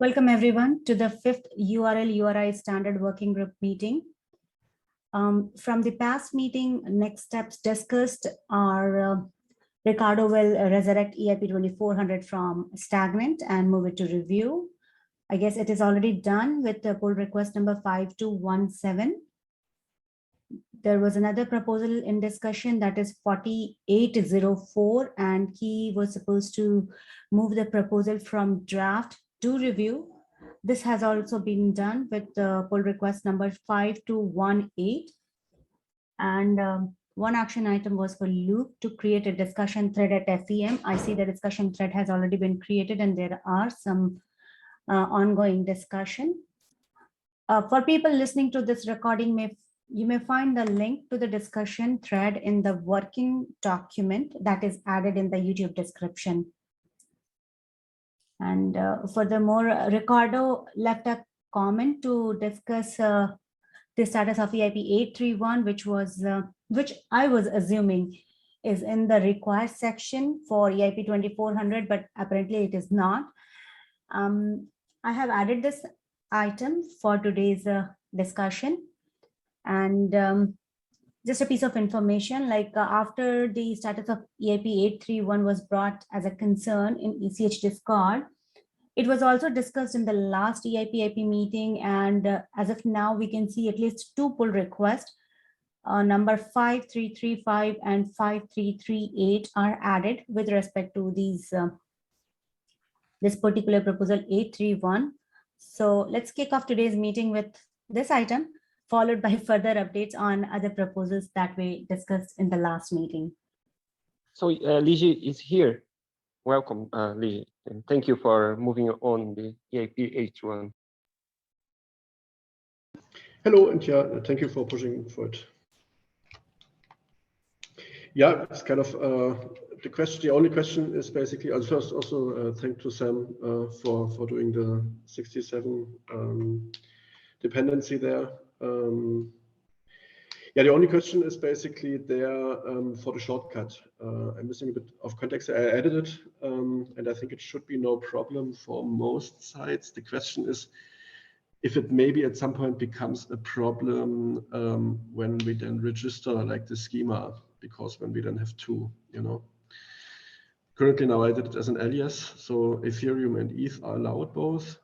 Welcome everyone to the 5th URI Standard Working Group meeting. From the past meeting, next steps discussed are Ricardo will resurrect EIP 2400 from stagnant and move it to review. I guess it is already done with the pull request number 5217. There was another proposal in discussion that is 4804, and he was supposed to move the proposal from draft to review. This has also been done with the pull request number 5218. And one action item was for Luke to create a discussion thread at FEM. I see the discussion thread has already been created and there are some ongoing discussion. For people listening to this recording, you may find the link to the discussion thread in the working document that is added in the YouTube description. And furthermore, Ricardo left a comment to discuss the status of EIP 831, which I was assuming is in the required section for EIP 2400, but apparently it is not. I have added this item for today's discussion. And just a piece of information, like after the status of EIP 831 was brought as a concern in ECH Discord, it was also discussed in the last EIP meeting, and as of now, we can see at least two pull requests. Number 5335 and 5338 are added with respect to these this particular proposal 831. So let's kick off today's meeting with this item, followed by further updates on other proposals that we discussed in the last meeting. So Ligi is here. Welcome, Ligi, and thank you for moving on the EIP 831. Hello, and yeah, thank you for pushing for it. Yeah, it's kind of the question. The only question is basically, first also thank to Sam for doing the 67 dependency there. Yeah, the only question is basically there for the shortcut. I'm missing a bit of context. I added it, and I think it should be no problem for most sites. The question is if it maybe at some point becomes a problem when we then register like the schema, because when we then have two, Currently now I did it as an alias, so Ethereum and ETH are allowed both.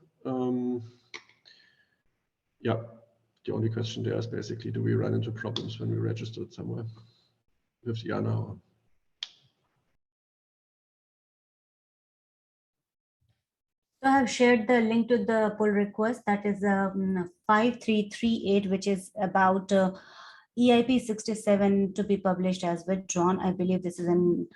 Yeah. The only question there is basically, do we run into problems when we register it somewhere with Jana? So I have shared the link to the pull request, that is 5338, which is about EIP 67 to be published as withdrawn. I believe this is in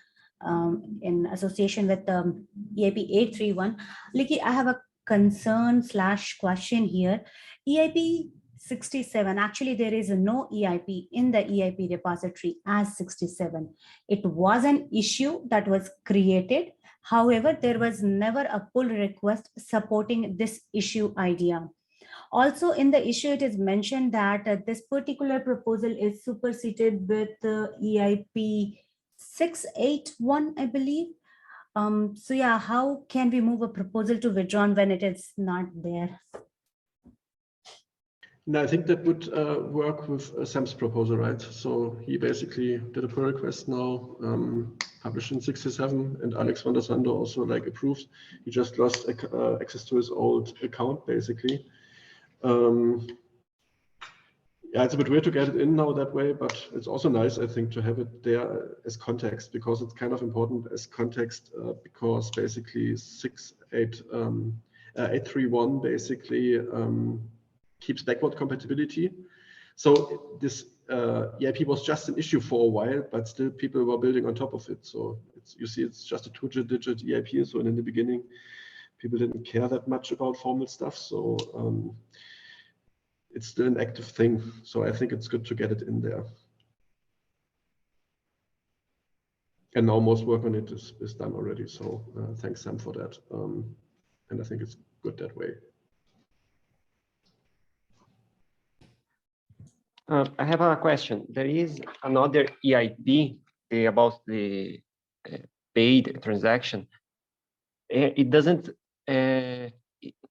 association with EIP 831. Liki, I have a concern / question here. EIP 67, actually there is no EIP in the EIP repository as 67. It was an issue that was created. However, there was never a pull request supporting this issue idea. Also in the issue, it is mentioned that this particular proposal is superseded with EIP 681, I believe. So yeah, how can we move a proposal to withdrawn when it is not there? No, I think that would work with Sam's proposal, right? So he basically did a pull request now, published in 67, and Alex van der Sande also like approved. He just lost access to his old account, basically. Yeah, it's a bit weird to get it in now that way, but it's also nice, I think, to have it there as context, because it's kind of important as context, because basically 831 basically keeps backward compatibility. So this EIP was just an issue for a while, but still people were building on top of it. So you see, it's just a 2-digit EIP. So in the beginning, people didn't care that much about formal stuff. So it's still an active thing. So I think it's good to get it in there. And now most work on it is done already. So thanks, Sam, for that. And I think it's good that way. I have a question. There is another EIP about the paid transaction. It doesn't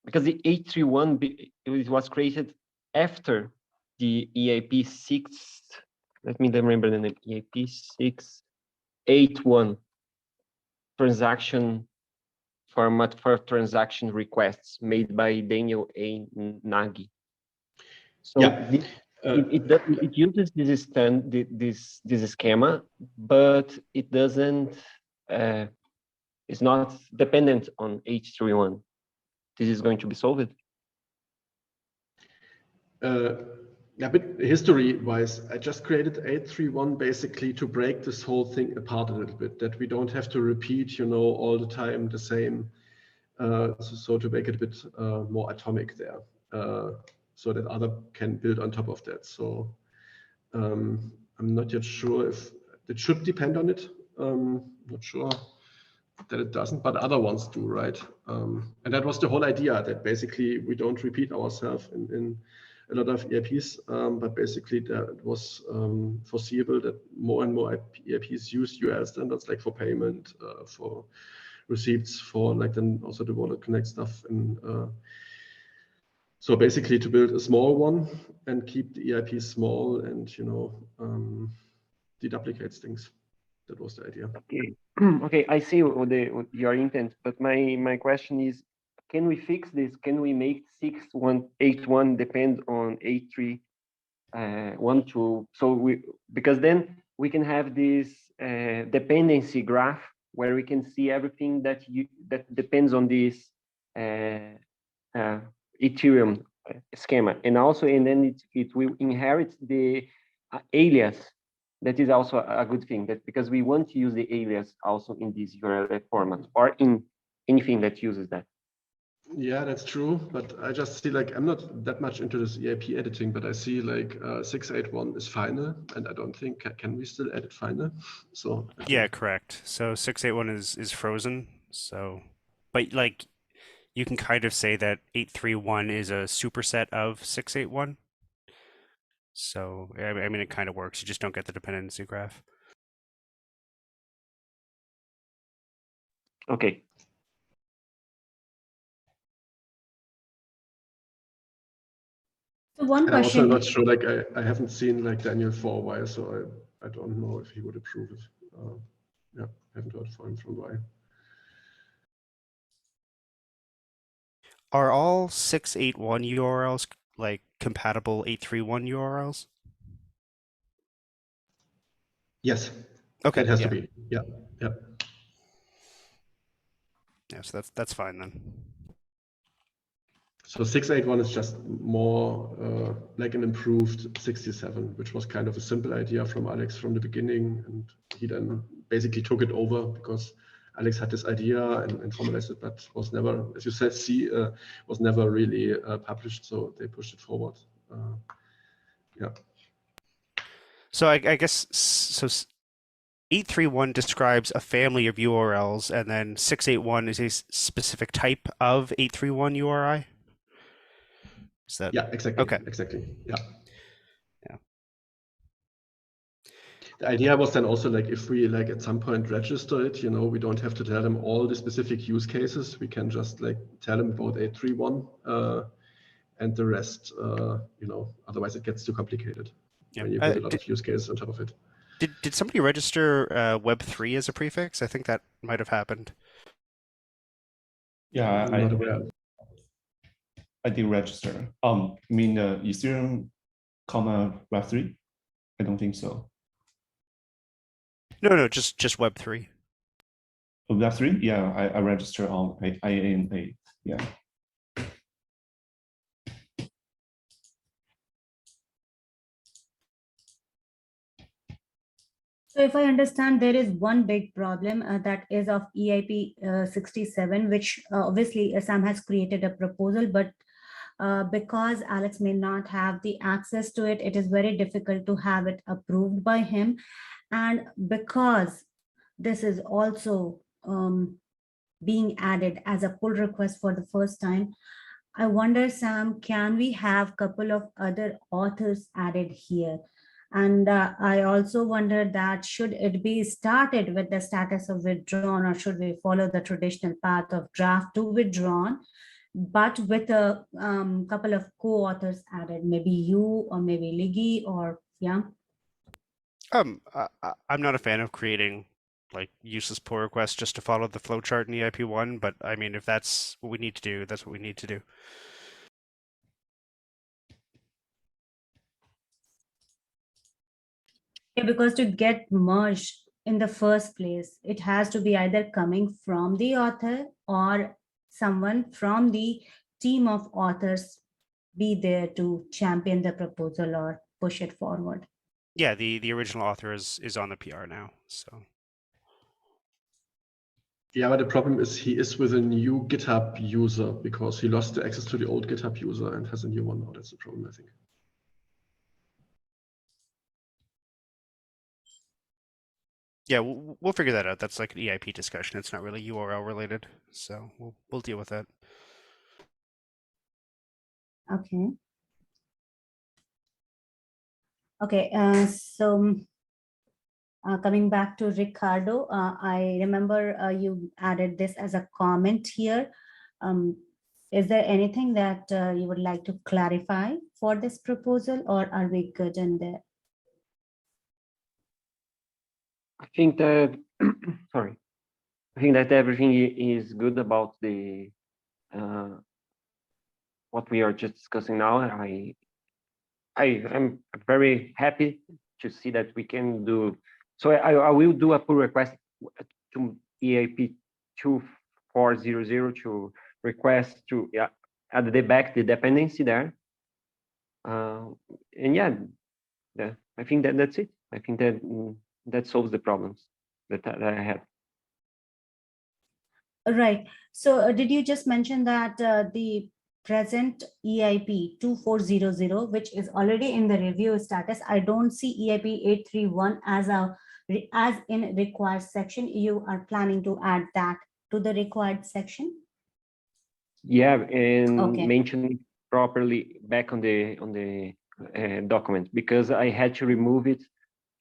because the 831 it was created after the EIP 6. Let me remember the name. EIP 681 transaction format for transaction requests made by Daniel A. Nagy. So Yeah. it uses this schema, but it doesn't. It's not dependent on 831. This is going to be solved. Yeah, but history-wise, I just created 831 basically to break this whole thing apart a little bit, that we don't have to repeat, all the time the same. So to make it a bit more atomic there, so that other can build on top of that. So I'm not yet sure if it should depend on it. Not sure that it doesn't, but other ones do, right? And that was the whole idea, that basically we don't repeat ourselves in a lot of EIPs, but basically that it was foreseeable that more and more EIPs use URL standards, like for payment, for receipts, for like then also the Wallet Connect stuff. And so basically to build a small one and keep the EIP small and, deduplicates things. That was the idea. Okay, okay, I see what your intent, but my question is, can we fix this? Can we make 6181 depend on 8312? So because then we can have this dependency graph where we can see everything that depends on this Ethereum schema, and then it will inherit the alias. That is also a good thing, that because we want to use the alias also in this URL format or in anything that uses that. Yeah, that's true. But I just see, like, I'm not that much into this EIP editing, but I see like 681 is final, and I don't think, can we still edit final? So yeah, correct. So 681 is frozen. So, but like you can kind of say that 831 is a superset of 681. So I mean, it kind of works. You just don't get the dependency graph. Okay. So one and I'm also question, not sure, like I haven't seen like Daniel for a while, so I don't know if he would approve it. Yeah, haven't heard from him for a while. Are all 681 URLs like compatible 831 URLs? Yes. Okay. It has yeah. to be. Yeah. Yeah. Yeah, so that's fine then. So 681 is just more like an improved 67, which was kind of a simple idea from Alex from the beginning. And he then basically took it over because Alex had this idea and formalized it, but was never, as you said, was never really published. So they pushed it forward. Yeah. So I guess so 831 describes a family of URLs, and then 681 is a specific type of 831 URI. Is that Yeah, exactly. okay? Exactly. Yeah. Yeah. The idea was then also, like, if we like at some point register it, we don't have to tell them all the specific use cases. We can just like tell them about 831 and the rest, otherwise it gets too complicated when you put a lot of use cases on top of it. Did somebody register Web3 as a prefix? I think that might have happened. Yeah, I'm not aware. I did register. You mean Ethereum, Web3? I don't think so. No, just Web3. Web3? Yeah, I registered on IANA. Yeah. so if I understand, there is one big problem that is of EIP 67, which obviously Sam has created a proposal, but because Alex may not have the access to it, it is very difficult to have it approved by him. And because this is also being added as a pull request for the first time, I wonder, Sam, can we have a couple of other authors added here? And I also wonder that should it be started with the status of withdrawn, or should we follow the traditional path of draft to withdrawn but with a couple of co-authors added, maybe you or maybe Liggy or yeah. I'm not a fan of creating like useless pull requests just to follow the flowchart in EIP1, but I mean, if that's what we need to do, that's what we need to do. Yeah, because to get merged in the first place, it has to be either coming from the author or someone from the team of authors be there to champion the proposal or push it forward. Yeah, the original author is on the PR now, so. Yeah, but the problem is he is with a new GitHub user because he lost the access to the old GitHub user and has a new one now. That's the problem, I think. Yeah, we'll figure that out. That's like an EIP discussion. It's not really URL related, so we'll deal with that. Okay. Okay, so coming back to Ricardo, I remember you added this as a comment here. Is there anything that you would like to clarify for this proposal, or are we good in there? I think that, sorry, I think that everything is good about the what we are just discussing now. I'm very happy to see that we can do. So I will do a pull request to EAP 2400 to request to add the dependency there. And yeah, I think that's it. I think that that solves the problems that I have. Right. So did you just mention that the present EIP 2400, which is already in the review status, I don't see EIP 831 as in required section. You are planning to add that to the required section? Yeah, and Okay. mention it properly back on the document, because I had to remove it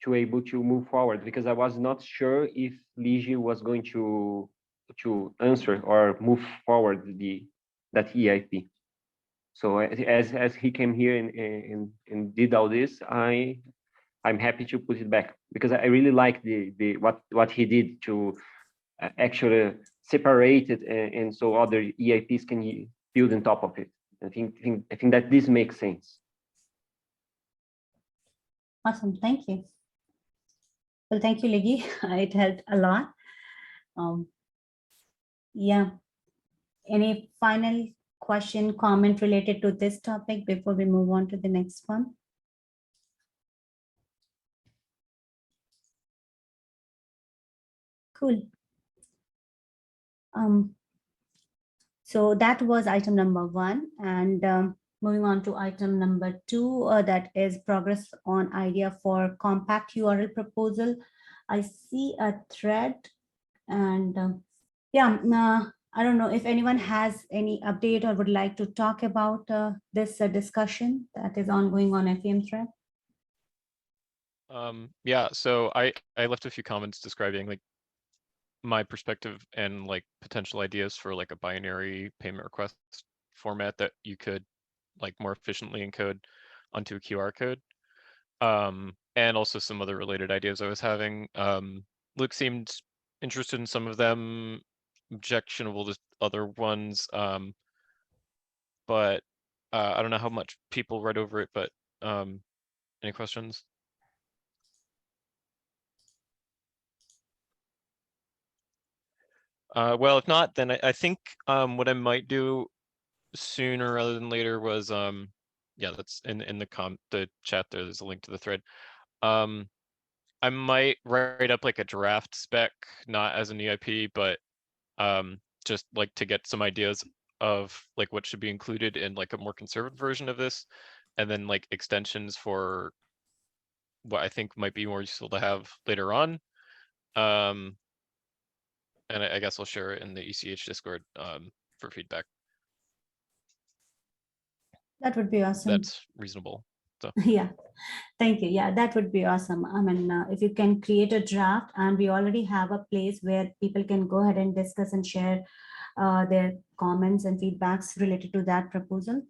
to able to move forward, because I was not sure if Ligi was going to answer or move forward that EIP. So as he came here and did all this, I'm happy to put it back, because I really like the what he did to actually separate it, and so other EIPs can build on top of it. I think that this makes sense. Awesome. Thank you. Well, thank you, Liggy. It helped a lot. Yeah. Any final question, comment related to this topic before we move on to the next one? Cool. So that was item number 1, and moving on to item number 2, that is progress on idea for compact URL proposal. I see a thread, and yeah, I don't know if anyone has any update or would like to talk about this discussion that is ongoing on FEM thread. Yeah, so I left a few comments describing like my perspective and like potential ideas for like a binary payment request format that you could like more efficiently encode onto a QR code. And also some other related ideas I was having. Luke seemed interested in some of them, objectionable to other ones. But I don't know how much people read over it, but any questions? Well, if not, then I think what I might do sooner rather than later was yeah, that's in the chat there. There's a link to the thread. I might write up like a draft spec, not as an EIP, but just like to get some ideas of like what should be included in like a more conservative version of this, and then like extensions for what I think might be more useful to have later on. And I guess I'll share it in the ECH Discord for feedback. That would be awesome. That's reasonable. So Yeah, thank you. Yeah, that would be awesome. I mean, if you can create a draft, and we already have a place where people can go ahead and discuss and share their comments and feedbacks related to that proposal,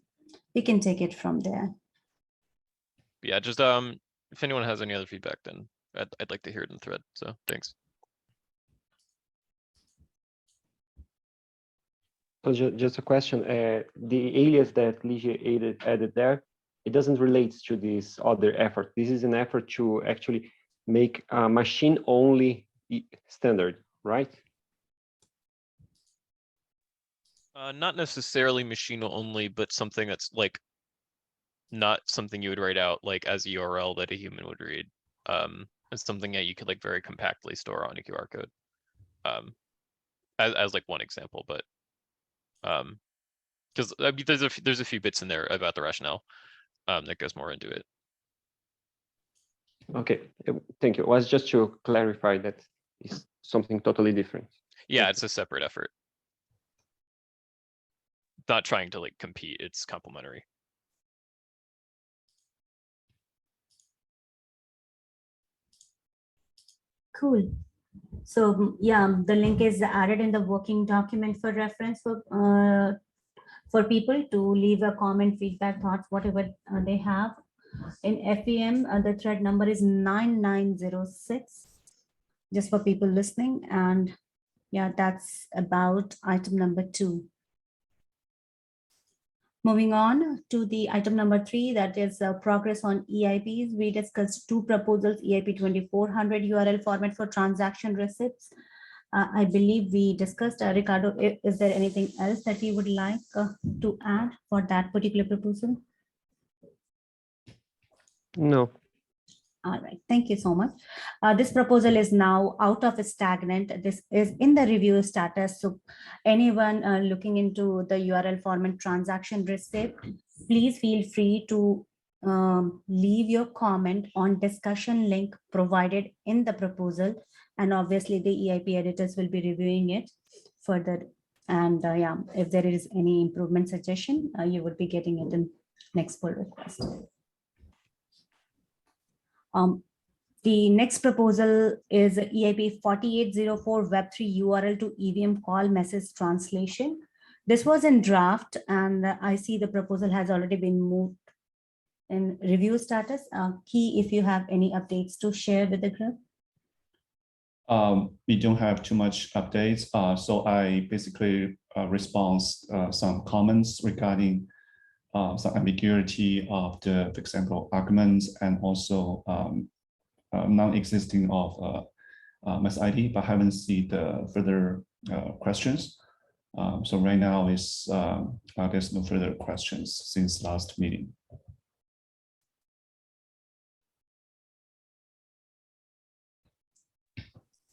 we can take it from there. Yeah, just if anyone has any other feedback, then I'd like to hear it in the thread. So thanks. So just a question, the alias that Ligia added there, it doesn't relate to this other effort. This is an effort to actually make a machine-only standard, right? Not necessarily machine only, but something that's like not something you would write out like as a URL that a human would read. It's something that you could like very compactly store on a QR code. As like one example, but because I mean, there's a few bits in there about the rationale that goes more into it. Okay, thank you. It was just to clarify that it's something totally different. Yeah, it's a separate effort. Not trying to like compete, it's complementary. Cool. So yeah, the link is added in the working document for reference for people to leave a comment, feedback, thoughts, whatever they have. In FEM, the thread number is 9906, just for people listening. And yeah, that's about item number 2. Moving on to the item number 3, that is progress on EIPs. We discussed 2 proposals, EIP 2400 URL format for transaction receipts. I believe we discussed, Ricardo, is there anything else that you would like to add for that particular proposal? No. All right, thank you so much. This proposal is now out of stagnant. This is in the review status. So anyone looking into the URL format transaction receipt, please feel free to leave your comment on discussion link provided in the proposal. And obviously the EIP editors will be reviewing it further. And yeah, if there is any improvement suggestion, you would be getting it in next pull request. The next proposal is EIP 4804 Web3 URL to EVM call message translation. This was in draft, and I see the proposal has already been moved in review status. Key, if you have any updates to share with the group. We don't have too much updates. So I basically respond some comments regarding some ambiguity of the, for example, arguments and also non-existing of mass ID, but haven't seen the further questions. So right now is there's no further questions since last meeting.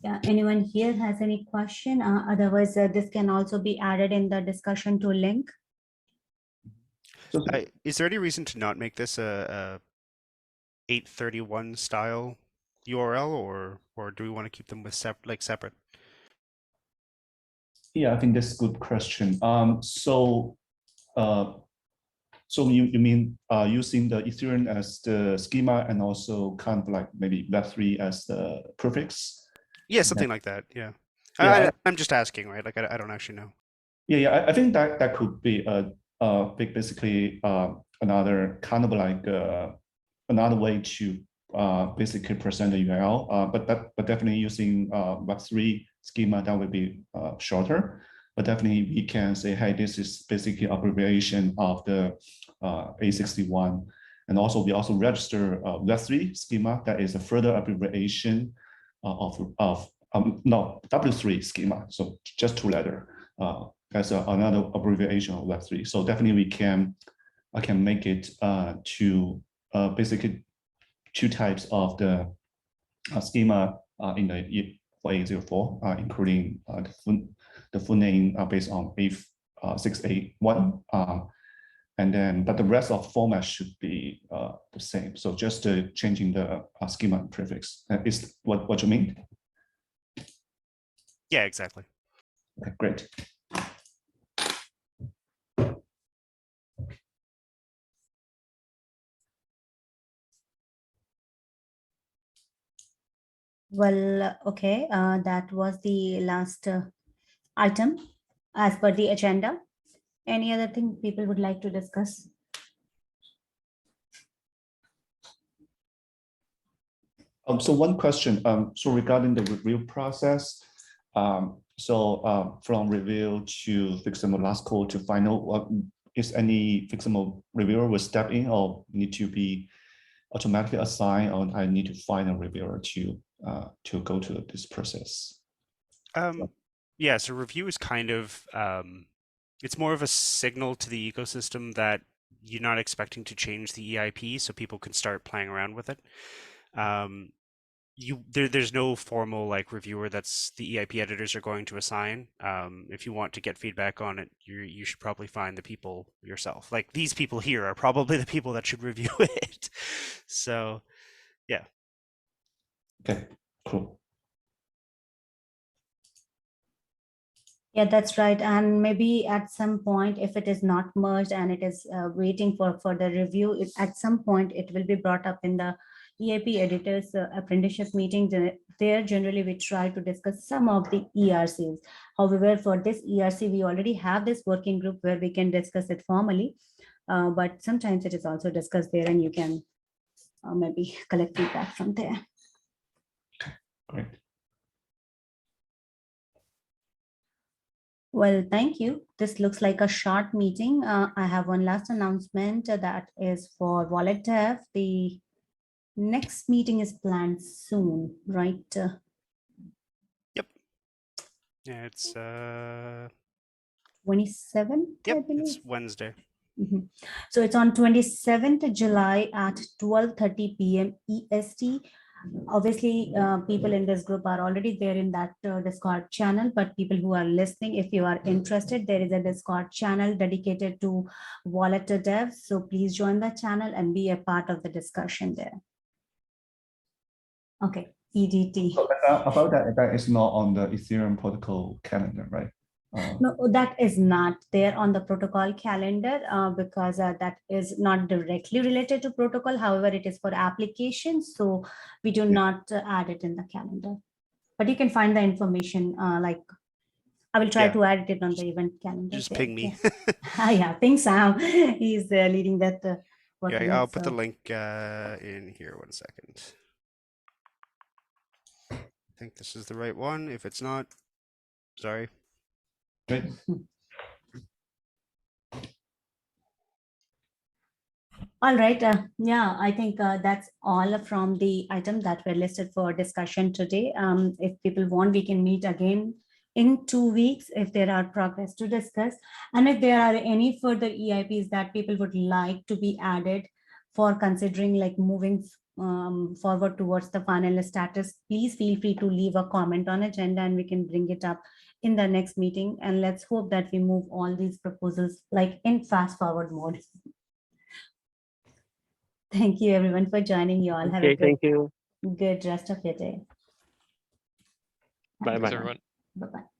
Yeah, anyone here has any question? Otherwise, this can also be added in the discussion to link. Is there any reason to not make this a 831 style URL, or do we want to keep them with separate? Yeah, I think that's a good question. So you mean using the Ethereum as the schema and also kind of like maybe Web3 as the prefix? Yeah, something like that. Yeah. I'm just asking, right? Like I don't actually know. Yeah, I think that could be basically another kind of like another way to basically present the URL, but definitely using Web3 schema that would be shorter. But definitely we can say, hey, this is basically abbreviation of the A61, and also we also register Web3 schema that is a further abbreviation of no, W3 schema, so just 2 letters as another abbreviation of Web3. So definitely I can make it to basically 2 types of the schema in the for 804, including the full name based on A681, and then but the rest of format should be the same. So just changing the schema prefix is what you mean? Yeah, exactly. Okay, great. Well, okay, that was the last item. as per the agenda. Any other thing people would like to discuss? So one question, so regarding the review process, from review to fixable last call to final, is any fixable reviewer will step in or need to be automatically assigned, or I need to find a reviewer to go to this process? Yeah, so review is kind of, it's more of a signal to the ecosystem that you're not expecting to change the EIP, so people can start playing around with it. There's no formal like reviewer that's the EIP editors are going to assign. If you want to get feedback on it, you should probably find the people yourself. Like these people here are probably the people that should review it. So, yeah. Okay, cool. Yeah, that's right. And maybe at some point, if it is not merged and it is waiting for further review, at some point it will be brought up in the EIP editors apprenticeship meetings. There generally we try to discuss some of the ERCs. However, for this ERC, we already have this working group where we can discuss it formally, but sometimes it is also discussed there and you can maybe collect feedback from there. Great. Well, thank you. This looks like a short meeting. I have one last announcement that is for Wallet Dev. The next meeting is planned soon, right? Yep. Yeah, it's 27, I yep, believe. it's Wednesday. So it's on 27th July at 12:30 p.m. EST. Obviously, people in this group are already there in that Discord channel, but people who are listening, if you are interested, there is a Discord channel dedicated to wallet devs. So please join that channel and be a part of the discussion there. Okay, EDT. So about that is not on the Ethereum protocol calendar, right? No, that is not there on the protocol calendar because that is not directly related to protocol. However, it is for applications, so we do not add it in the calendar. But you can find the information like I will try to add it on the event calendar. Just ping me. Yeah, ping Sam. He's leading that. Yeah, I'll put the link in here. 1 second. I think this is the right one. If it's not, sorry. Great. All right. Yeah, I think that's all from the items that were listed for discussion today. If people want, we can meet again in 2 weeks if there are progress to discuss. And if there are any further EIPs that people would like to be added for considering like moving forward towards the final status, please feel free to leave a comment on agenda and we can bring it up in the next meeting. And let's hope that we move all these proposals like in fast forward mode. Thank you everyone for joining. You all have a good rest of your day. Bye-bye. Thanks, everyone. Bye-bye.